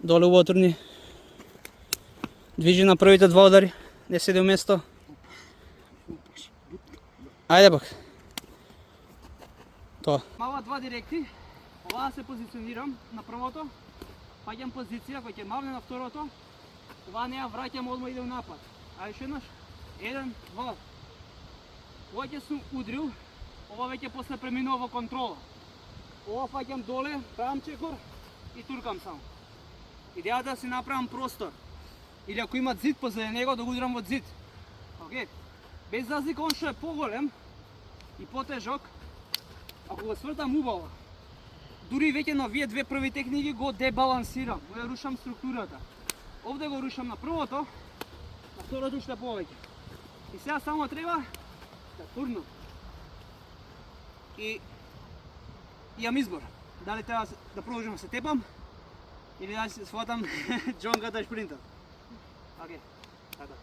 Доле у отрни. Движи на првите два удари. Не седи у место. Ајде пак. Тоа. Мава два директи. Ова се позиционирам на првото. Паѓам позиција кој ќе мавне на второто. Ова не ја враќам, одма иде у напад. Ајде ше еднаш. 1, 2. Ова ќе сум удрил. Ова веќе после преминува во контрола. Ова фаќам доле, правам чекор и туркам само. Идејата да си направам простор. Или ако има зид позади него, да го удрам во зид. Океј. Без разлика он што е поголем и потежок, ако го свртам убаво, дури веќе на овие две први техники го дебалансирам, го ја рушам структурата. Овде го рушам на првото, на второто уште повеќе. И сега само треба да турнам. И имам избор. Дали треба да продолжам да се тепам или да се сватам джонката и шпринтот. Океј, така.